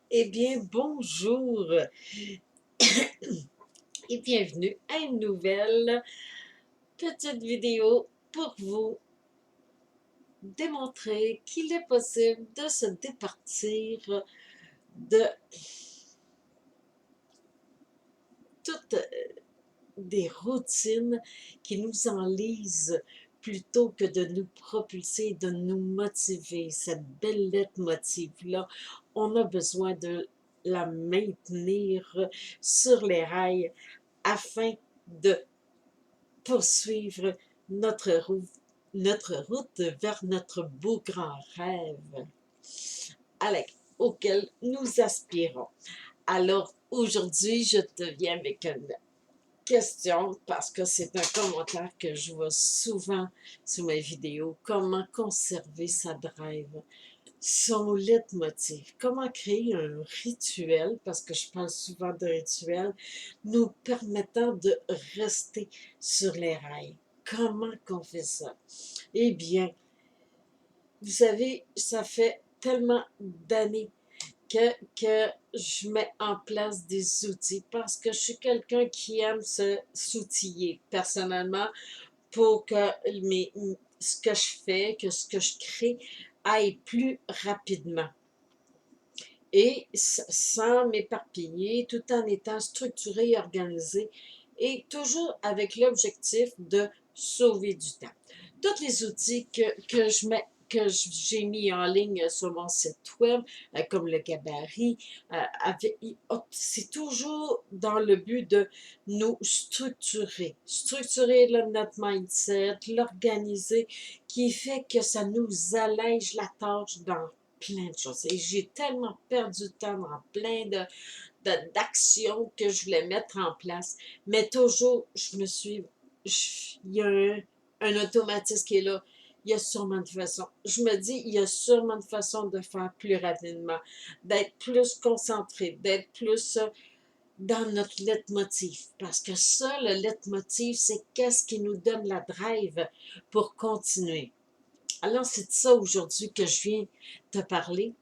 Eh bien, bonjour et bienvenue à une nouvelle petite vidéo pour vous démontrer qu'il est possible de se départir de toutes des routines qui nous enlisent plutôt que de nous propulser, de nous motiver. Cette belle lettre motive-là, on a besoin de la maintenir sur les rails afin de poursuivre notre route vers notre beau grand rêve auquel nous aspirons. Alors aujourd'hui, je te viens avec une question parce que c'est un commentaire que je vois souvent sur mes vidéos. Comment conserver sa drive? Son leitmotiv. Comment créer un rituel, parce que je parle souvent de rituel, nous permettant de rester sur les rails. Comment qu'on fait ça? Eh bien, vous savez, ça fait tellement d'années que je mets en place des outils parce que je suis quelqu'un qui aime se s'outiller personnellement pour que ce que je fais, que ce que je crée aille plus rapidement et sans m'éparpiller, tout en étant structuré et organisé et toujours avec l'objectif de sauver du temps. Tous les outils que j'ai mis en ligne sur mon site web, comme le gabarit, c'est toujours dans le but de nous structurer notre mindset, l'organiser, qui fait que ça nous allège la tâche dans plein de choses. Et j'ai tellement perdu de temps dans plein d'actions que je voulais mettre en place. Mais toujours, il y a un automatisme qui est là. Il y a sûrement une façon. Je me dis, il y a sûrement une façon de faire plus rapidement, d'être plus concentré, d'être plus dans notre leitmotiv. Parce que ça, le leitmotiv, c'est qu'est-ce qui nous donne la drive pour continuer. Alors, c'est de ça aujourd'hui que je viens te parler.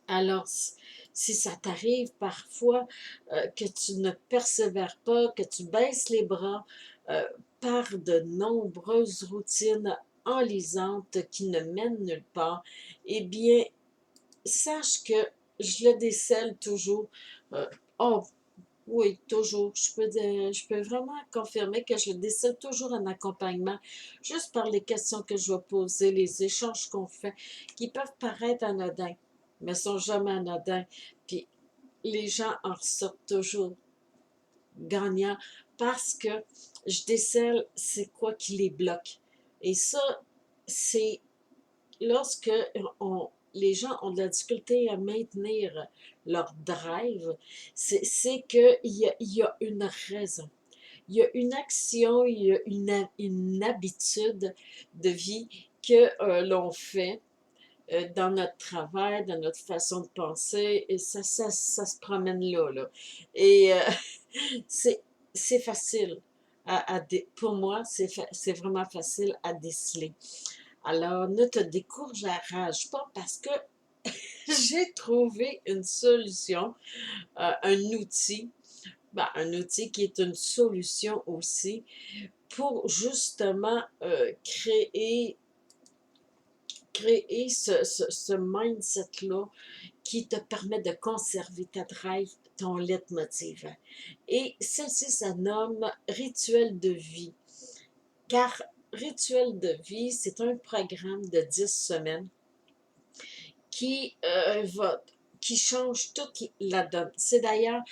Alors, si ça t'arrive parfois que tu ne persévères pas, que tu baisses les bras euh, par de nombreuses routines enlisantes qui ne mènent nulle part, eh bien, sache que je le décèle toujours. Euh, oh, oui, toujours. Je peux vraiment confirmer que je décèle toujours un accompagnement juste par les questions que je vais poser, les échanges qu'on fait, qui peuvent paraître anodins, mais sont jamais anodins. Puis les gens en ressortent toujours gagnants parce que je décèle c'est quoi qui les bloque. Et ça, c'est lorsque les gens ont de la difficulté à maintenir leur drive, c'est qu'il y a une raison. Il y a une action, il y a une habitude de vie que l'on fait dans notre travail, dans notre façon de penser, et ça se promène là. Et c'est c'est facile pour moi, c'est vraiment facile à déceler. Alors, ne te décourage pas parce que j'ai trouvé une solution, un outil qui est une solution aussi pour justement créer ce mindset-là qui te permet de conserver ta drive, ton leitmotiv. Et celle-ci, ça nomme rituel de vie. Car rituel de vie, c'est un programme de 10 semaines qui qui change toute la donne. C'est d'ailleurs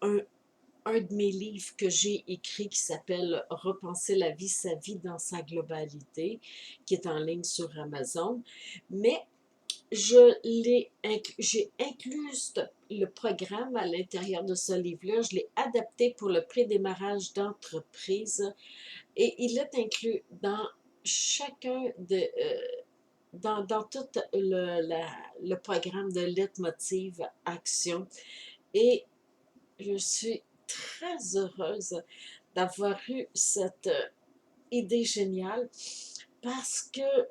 un de mes livres que j'ai écrit qui s'appelle Repenser la vie, sa vie dans sa globalité, qui est en ligne sur Amazon. Mais j'ai inclus le programme à l'intérieur de ce livre-là. Je l'ai adapté pour le pré-démarrage d'entreprise et il est inclus dans chacun dans tout le programme de Leitmotiv Action. Et je suis très heureuse d'avoir eu cette idée géniale parce que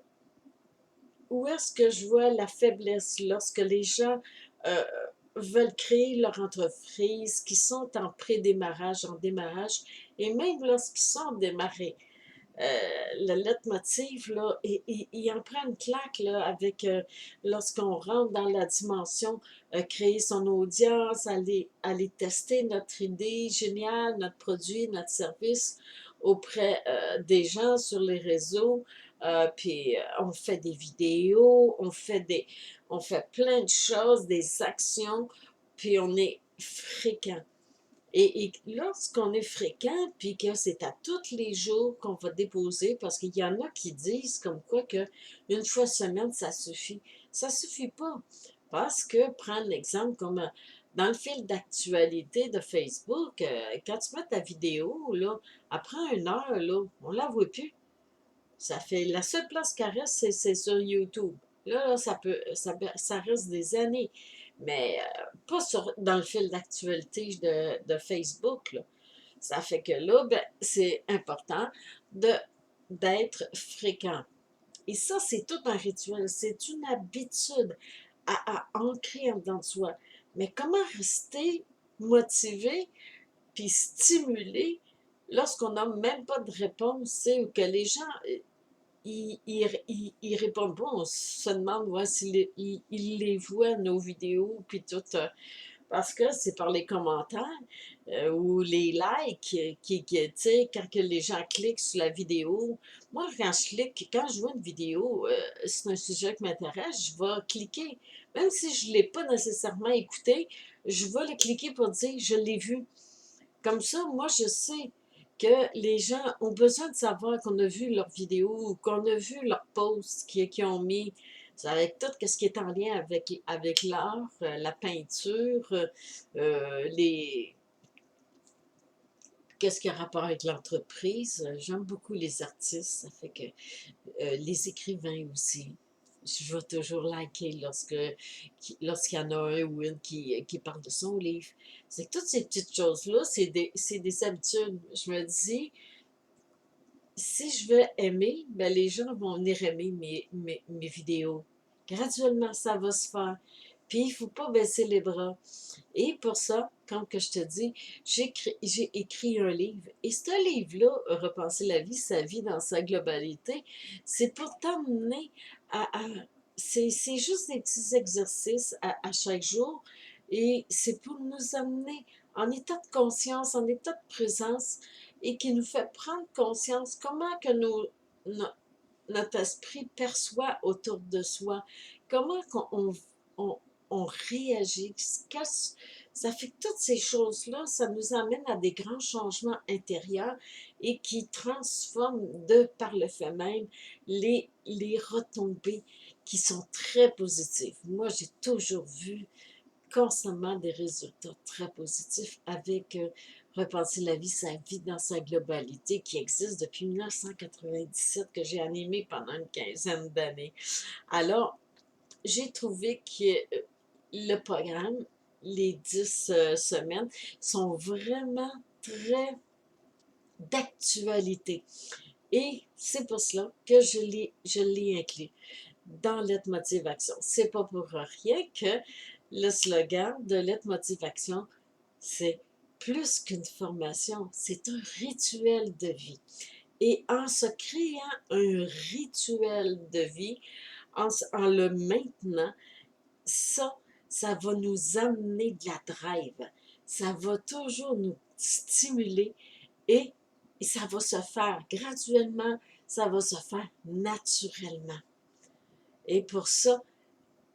où est-ce que je vois la faiblesse lorsque les gens euh, veulent créer leur entreprise, qui sont en pré-démarrage, en démarrage, et même lorsqu'ils sont démarrés. Le leitmotiv, là, il en prend une claque là, avec lorsqu'on rentre dans la dimension créer son audience, aller tester notre idée géniale, notre produit, notre service auprès des gens sur les réseaux. Puis on fait des vidéos, on fait plein de choses, des actions, puis on est fréquent. Et lorsqu'on est fréquent, puis que c'est à tous les jours qu'on va déposer, parce qu'il y en a qui disent comme quoi que une fois semaine, ça suffit. Ça suffit pas. Parce que, prendre l'exemple comme dans le fil d'actualité de Facebook, quand tu mets ta vidéo, là, après 1 heure, là, on la voit plus. Ça fait la seule place qu'elle reste, c'est sur YouTube. Là, ça reste des années, mais pas dans le fil d'actualité de Facebook, là. Ça fait que là, ben, c'est important de d'être fréquent. Et ça, c'est tout un rituel, c'est une habitude à ancrer en dedans de soi. Mais comment rester motivé puis stimulé lorsqu'on n'a même pas de réponse, tu sais, ou que les gens ils répondent pas. On se demande ouais, s'ils ils les voient, nos vidéos, puis tout. Parce que c'est par les commentaires ou les likes tu sais, quand que les gens cliquent sur la vidéo. Moi, quand je vois une vidéo, c'est un sujet qui m'intéresse, je vais cliquer. Même si je ne l'ai pas nécessairement écouté, je vais le cliquer pour dire je l'ai vu. Comme ça, moi, je sais que les gens ont besoin de savoir qu'on a vu leurs vidéos ou qu'on a vu leurs posts qu'ils ont mis. C'est avec tout ce qui est en lien avec l'art, la peinture, les... Qu'est-ce qui a rapport avec l'entreprise. J'aime beaucoup les artistes, ça fait que les écrivains aussi. Je vais toujours liker lorsqu'il y en a un ou une qui parle de son livre. C'est que toutes ces petites choses-là, c'est des habitudes. Je me dis, si je veux aimer, ben les gens vont venir aimer mes vidéos. Graduellement, ça va se faire. Puis, il ne faut pas baisser les bras. Et pour ça, comme que je te dis, j'ai écrit un livre. Et ce livre-là, Repenser la vie, sa vie dans sa globalité, c'est pour t'emmener c'est juste des petits exercices à chaque jour. Et c'est pour nous amener en état de conscience, en état de présence, et qui nous fait prendre conscience comment que notre esprit perçoit autour de soi, comment on, on réagit. Ça fait que toutes ces choses-là, ça nous amène à des grands changements intérieurs et qui transforment de par le fait même les retombées qui sont très positives. Moi, j'ai toujours vu constamment des résultats très positifs avec Repenser la vie, sa vie dans sa globalité qui existe depuis 1997, que j'ai animé pendant une quinzaine d'années. Alors, j'ai trouvé que le programme, les 10 semaines, sont vraiment très d'actualité. Et c'est pour cela que je l'ai inclus dans Lettre Motive Action. C'est pas pour rien que le slogan de Lettre Motive Action, c'est plus qu'une formation, c'est un rituel de vie. Et en se créant un rituel de vie, en le maintenant, ça, ça va nous amener de la drive. Ça va toujours nous stimuler et, et ça va se faire graduellement, ça va se faire naturellement. Et pour ça,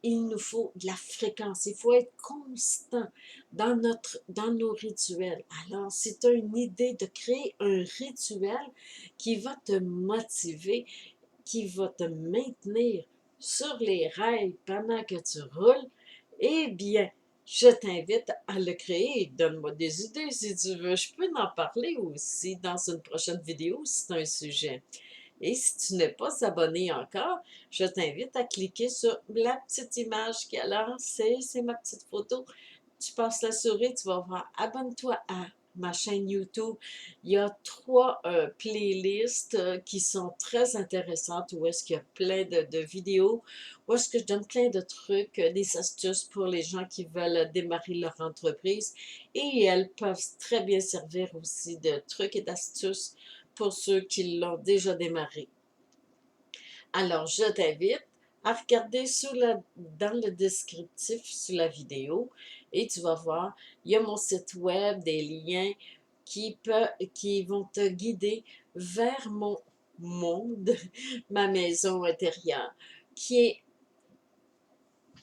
il nous faut de la fréquence. Il faut être constant dans nos rituels. Alors, c'est une idée de créer un rituel qui va te motiver, qui va te maintenir sur les rails pendant que tu roules. Eh bien, je t'invite à le créer. Donne-moi des idées si tu veux. Je peux en parler aussi dans une prochaine vidéo si c'est un sujet. Et si tu n'es pas abonné encore, je t'invite à cliquer sur la petite image qui est là. C'est ma petite photo. Tu passes la souris, tu vas voir. Abonne-toi à ma chaîne YouTube, il y a 3 playlists qui sont très intéressantes, où est-ce qu'il y a plein de vidéos, où est-ce que je donne plein de trucs, des astuces pour les gens qui veulent démarrer leur entreprise. Et elles peuvent très bien servir aussi de trucs et d'astuces pour ceux qui l'ont déjà démarré. Alors, je t'invite à regarder dans le descriptif sous la vidéo et tu vas voir, il y a mon site web, des liens qui vont te guider vers mon monde, ma maison intérieure, qui est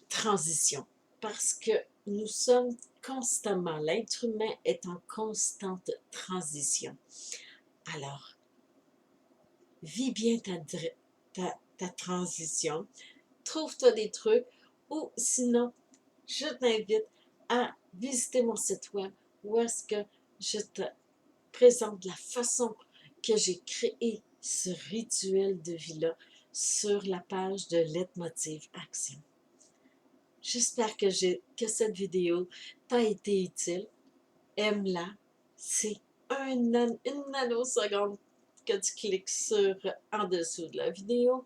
transition. Parce que nous sommes constamment, l'être humain est en constante transition. Alors, vis bien ta transition. Trouve-toi des trucs ou sinon, je t'invite à visiter mon site web où est-ce que je te présente la façon que j'ai créé ce rituel de vie-là sur la page de Leitmotiv Action. J'espère que cette vidéo t'a été utile. Aime-la. C'est une nanoseconde que tu cliques sur en dessous de la vidéo.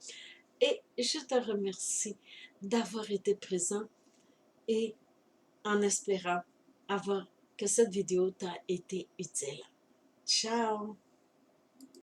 Et je te remercie d'avoir été présent et en espérant que cette vidéo t'a été utile. Ciao!